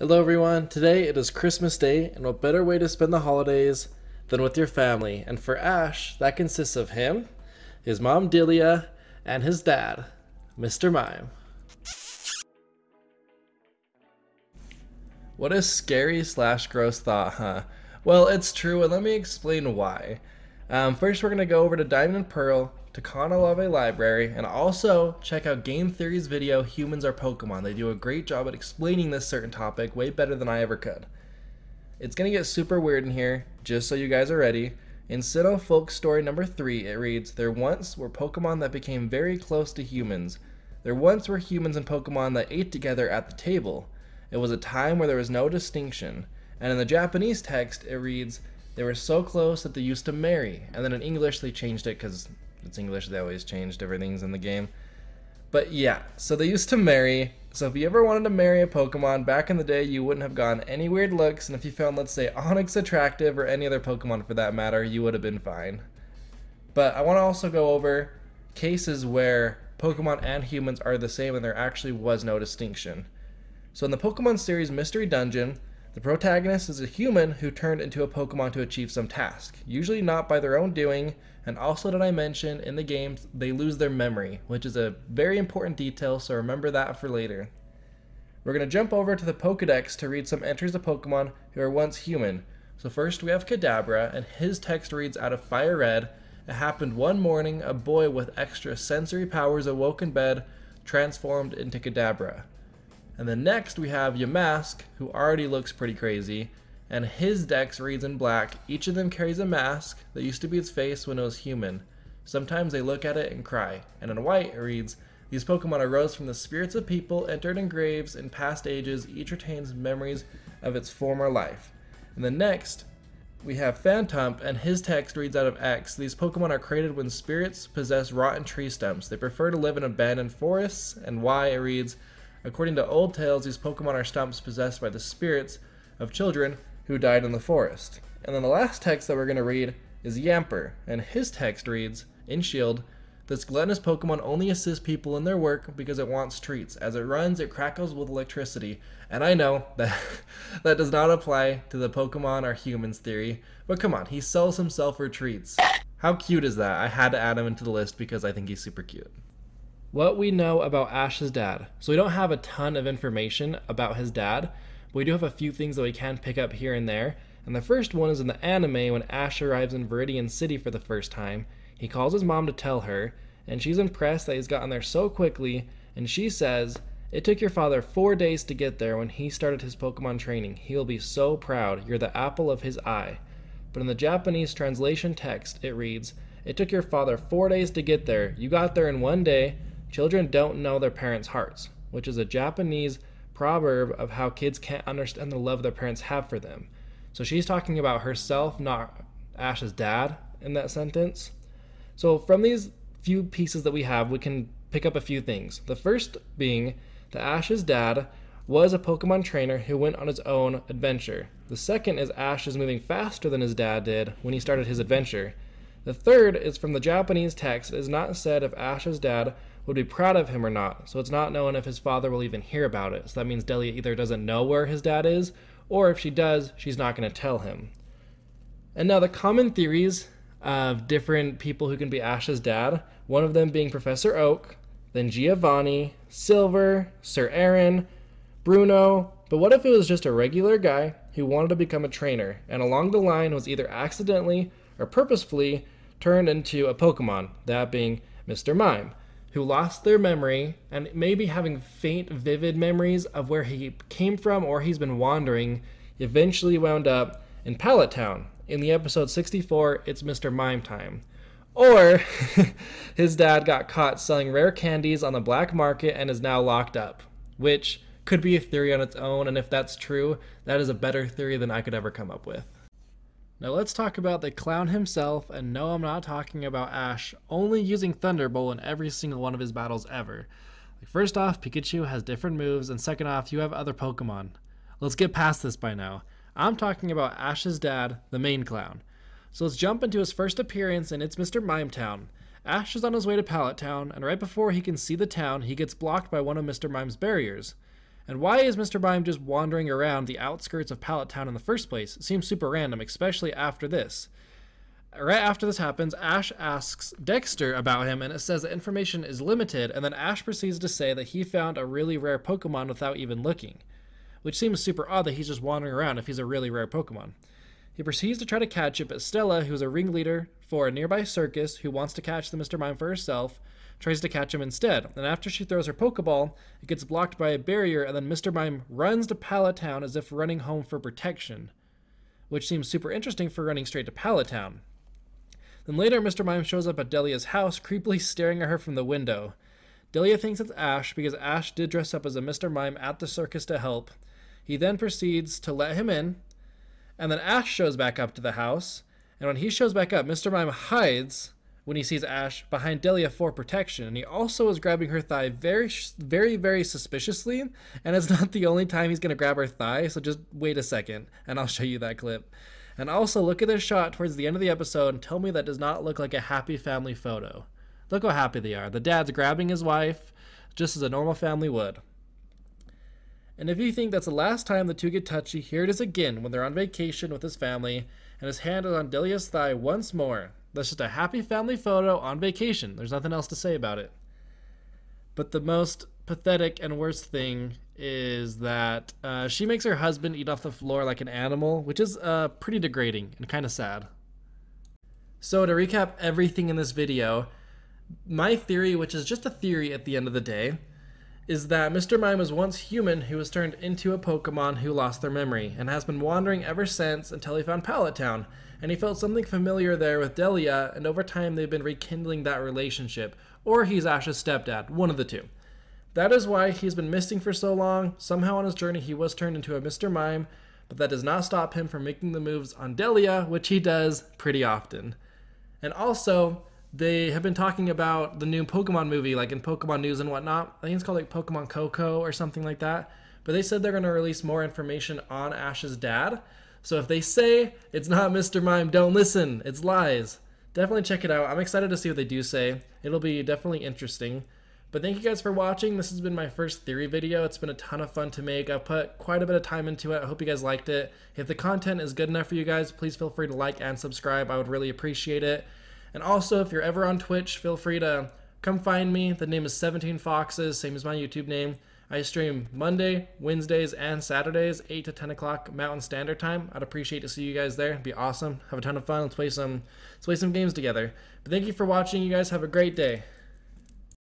Hello everyone, today it is Christmas Day, and what better way to spend the holidays than with your family. And for Ash, that consists of him, his mom Delia, and his dad, Mr. Mime. What a scary / gross thought, huh? Well, it's true, and let me explain why. First, we're going to go over to Diamond and Pearl, to Kanalave Library, and also check out Game Theory's video, Humans Are Pokemon. They do a great job at explaining this certain topic, way better than I ever could. It's going to get super weird in here, just so you guys are ready. In Sinnoh Folk Story number 3, it reads, "There once were Pokemon that became very close to humans. There once were humans and Pokemon that ate together at the table. It was a time where there was no distinction." And in the Japanese text, it reads, "They were so close that they used to marry." And then in English, they changed it because it's English, they always changed everything's in the game. But yeah, so they used to marry. So if you ever wanted to marry a Pokemon back in the day, you wouldn't have gotten any weird looks, and if you found, let's say, Onix attractive, or any other Pokemon for that matter, you would have been fine. But I want to also go over cases where Pokemon and humans are the same and there actually was no distinction. So in the Pokemon series Mystery Dungeon, the protagonist is a human who turned into a Pokemon to achieve some task, usually not by their own doing, and also did I mention in the games they lose their memory, which is a very important detail, so remember that for later. We're going to jump over to the Pokedex to read some entries of Pokemon who were once human. So first we have Kadabra, and his text reads out of Fire Red, "It happened one morning, a boy with extra sensory powers awoke in bed, transformed into Kadabra." And then next we have Yamask, who already looks pretty crazy, and his dex reads in black, "Each of them carries a mask that used to be its face when it was human. Sometimes they look at it and cry." And in white it reads, "These Pokemon arose from the spirits of people entered in graves in past ages. Each retains memories of its former life." And then next we have Phantump, and his text reads out of X, "These Pokemon are created when spirits possess rotten tree stumps. They prefer to live in abandoned forests." And Y it reads, "According to old tales, these Pokemon are stumps possessed by the spirits of children who died in the forest." And then the last text that we're going to read is Yamper, and his text reads, in Shield, "This gluttonous Pokemon only assists people in their work because it wants treats. As it runs, it crackles with electricity." And I know that that does not apply to the Pokemon or humans theory, but come on, he sells himself for treats. How cute is that? I had to add him into the list because I think he's super cute. What we know about Ash's dad. So we don't have a ton of information about his dad, but we do have a few things that we can pick up here and there. And the first one is in the anime when Ash arrives in Viridian City for the first time. He calls his mom to tell her, and she's impressed that he's gotten there so quickly, and she says, "It took your father 4 days to get there when he started his Pokemon training. He will be so proud. You're the apple of his eye." But in the Japanese translation text, it reads, "It took your father 4 days to get there. You got there in 1 day. Children don't know their parents' hearts," which is a Japanese proverb of how kids can't understand the love their parents have for them. So she's talking about herself, not Ash's dad, in that sentence. So from these few pieces that we have, we can pick up a few things. The first being that Ash's dad was a Pokemon trainer who went on his own adventure. The second is Ash is moving faster than his dad did when he started his adventure. The third is from the Japanese text. It is not said if Ash's dad would be proud of him or not, so it's not known if his father will even hear about it. So that means Delia either doesn't know where his dad is, or if she does, she's not going to tell him. And now the common theories of different people who can be Ash's dad, one of them being Professor Oak, then Giovanni, Silver, Sir Aaron, Bruno. But what if it was just a regular guy who wanted to become a trainer, and along the line was either accidentally or purposefully turned into a Pokemon, that being Mr. Mime, who lost their memory and maybe having faint, vivid memories of where he came from or he's been wandering, eventually wound up in Pallet Town. In the episode 64, it's Mr. Mime time. Or his dad got caught selling rare candies on the black market and is now locked up, which could be a theory on its own, and if that's true, that is a better theory than I could ever come up with. Now let's talk about the clown himself, and no, I'm not talking about Ash only using Thunderbolt in every single one of his battles ever. First off, Pikachu has different moves, and second off, you have other Pokemon. Let's get past this by now. I'm talking about Ash's dad, the main clown. So let's jump into his first appearance, and it's Mr. Mime Town. Ash is on his way to Pallet Town, and right before he can see the town, he gets blocked by one of Mr. Mime's barriers. And why is Mr. Mime just wandering around the outskirts of Pallet Town in the first place? It seems super random, especially after this. Right after this happens, Ash asks Dexter about him, and it says that information is limited, and then Ash proceeds to say that he found a really rare Pokemon without even looking, which seems super odd that he's just wandering around if he's a really rare Pokemon. He proceeds to try to catch it, but Stella, who's a ringleader for a nearby circus who wants to catch the Mr. Mime for herself, tries to catch him instead. And after she throws her Pokeball, it gets blocked by a barrier, and then Mr. Mime runs to Pallet Town as if running home for protection, which seems super interesting for running straight to Pallet Town. Then later, Mr. Mime shows up at Delia's house, creepily staring at her from the window. Delia thinks it's Ash because Ash did dress up as a Mr. Mime at the circus to help. He then proceeds to let him in, and then Ash shows back up to the house, and when he shows back up, Mr. Mime hides when he sees Ash behind Delia for protection, and he also is grabbing her thigh very, very suspiciously, and it's not the only time he's going to grab her thigh, so just wait a second, and I'll show you that clip. And also, look at this shot towards the end of the episode and tell me that does not look like a happy family photo. Look how happy they are. The dad's grabbing his wife, just as a normal family would. And if you think that's the last time the two get touchy, here it is again when they're on vacation with his family, and his hand is on Delia's thigh once more. That's just a happy family photo on vacation. There's nothing else to say about it. But the most pathetic and worst thing is that she makes her husband eat off the floor like an animal, which is pretty degrading and kind of sad. So to recap everything in this video, my theory, which is just a theory at the end of the day, is that Mr. Mime was once human who was turned into a Pokemon who lost their memory and has been wandering ever since until he found Pallet Town, and he felt something familiar there with Delia, and over time they've been rekindling that relationship, or he's Ash's stepdad, one of the two. That is why he's been missing for so long. Somehow on his journey he was turned into a Mr. Mime, but that does not stop him from making the moves on Delia, which he does pretty often. And also, they have been talking about the new Pokemon movie, like in Pokemon News and whatnot. I think it's called like Pokemon Coco or something like that. But they said they're going to release more information on Ash's dad. So if they say it's not Mr. Mime, don't listen. It's lies. Definitely check it out. I'm excited to see what they do say. It'll be definitely interesting. But thank you guys for watching. This has been my first theory video. It's been a ton of fun to make. I've put quite a bit of time into it. I hope you guys liked it. If the content is good enough for you guys, please feel free to like and subscribe. I would really appreciate it. And also, if you're ever on Twitch, feel free to come find me. The name is 17 Foxes, same as my YouTube name. I stream Monday, Wednesdays, and Saturdays, 8 to 10 o'clock Mountain Standard Time. I'd appreciate to see you guys there. It'd be awesome. Have a ton of fun. Let's play some games together. But thank you for watching. You guys have a great day.